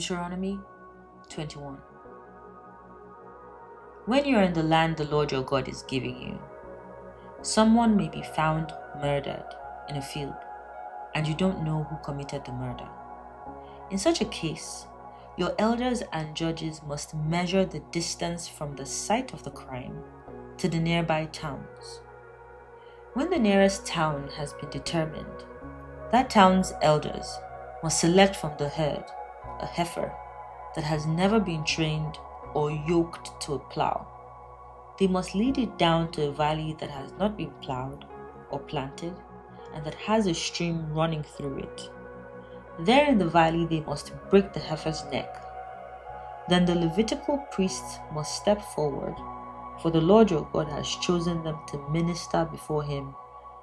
Deuteronomy 21. When you are in the land the Lord your God is giving you, someone may be found murdered in a field, and you don't know who committed the murder. In such a case, your elders and judges must measure the distance from the site of the crime to the nearby towns. When the nearest town has been determined, that town's elders must select from the herd a heifer that has never been trained or yoked to a plow. They must lead it down to a valley that has not been plowed or planted and that has a stream running through it. There in the valley they must break the heifer's neck. Then the Levitical priests must step forward, for the Lord your God has chosen them to minister before him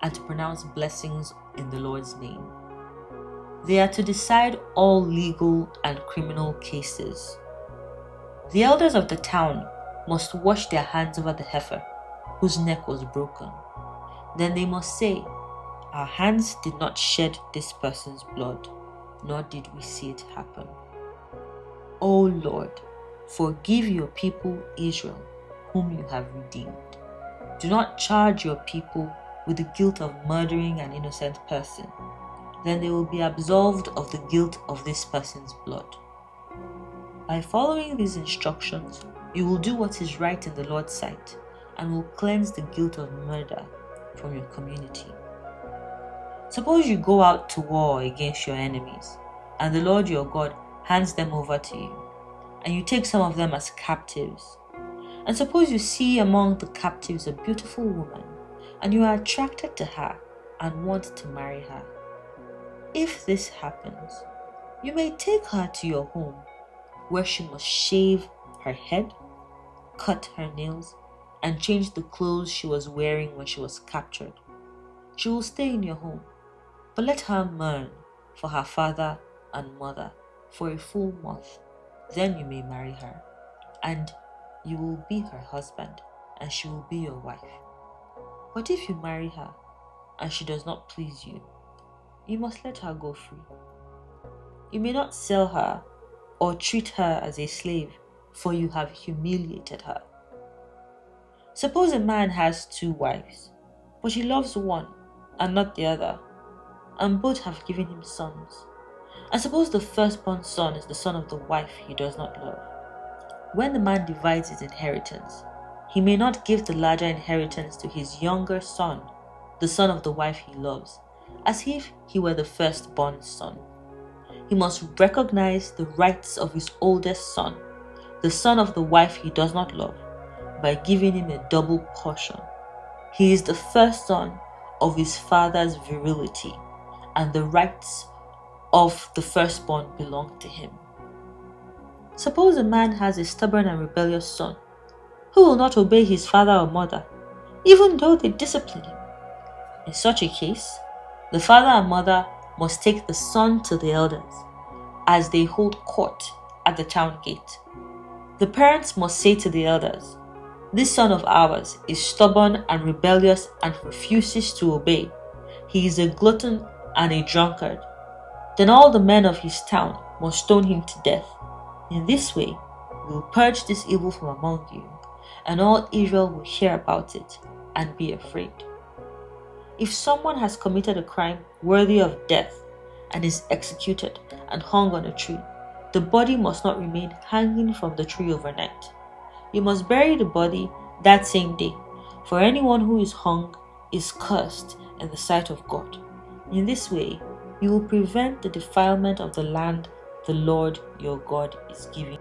and to pronounce blessings in the Lord's name. They are to decide all legal and criminal cases. The elders of the town must wash their hands over the heifer whose neck was broken. Then they must say, "Our hands did not shed this person's blood, nor did we see it happen. O Lord, forgive your people Israel, whom you have redeemed. Do not charge your people with the guilt of murdering an innocent person. Then they will be absolved of the guilt of this person's blood." By following these instructions, you will do what is right in the Lord's sight and will cleanse the guilt of murder from your community. Suppose you go out to war against your enemies, and the Lord your God hands them over to you, and you take some of them as captives. And suppose you see among the captives a beautiful woman, and you are attracted to her and want to marry her. If this happens, you may take her to your home, where she must shave her head, cut her nails, and change the clothes she was wearing when she was captured. She will stay in your home, but let her mourn for her father and mother for a full month. Then you may marry her, and you will be her husband, and she will be your wife. But if you marry her, and she does not please you, you must let her go free. You may not sell her or treat her as a slave, for you have humiliated her. Suppose a man has 2 wives, but he loves one and not the other, and both have given him sons. And suppose the firstborn son is the son of the wife he does not love. When the man divides his inheritance, he may not give the larger inheritance to his younger son, the son of the wife he loves, as if he were the firstborn son. He must recognize the rights of his oldest son, the son of the wife he does not love, by giving him a double portion. He is the first son of his father's virility, and the rights of the firstborn belong to him. Suppose a man has a stubborn and rebellious son, who will not obey his father or mother, even though they discipline him. In such a case, the father and mother must take the son to the elders, as they hold court at the town gate. The parents must say to the elders, "This son of ours is stubborn and rebellious and refuses to obey. He is a glutton and a drunkard." Then all the men of his town must stone him to death. In this way, we will purge this evil from among you, and all Israel will hear about it and be afraid. If someone has committed a crime worthy of death and is executed and hung on a tree, the body must not remain hanging from the tree overnight. You must bury the body that same day, for anyone who is hung is cursed in the sight of God. In this way, you will prevent the defilement of the land the Lord your God is giving.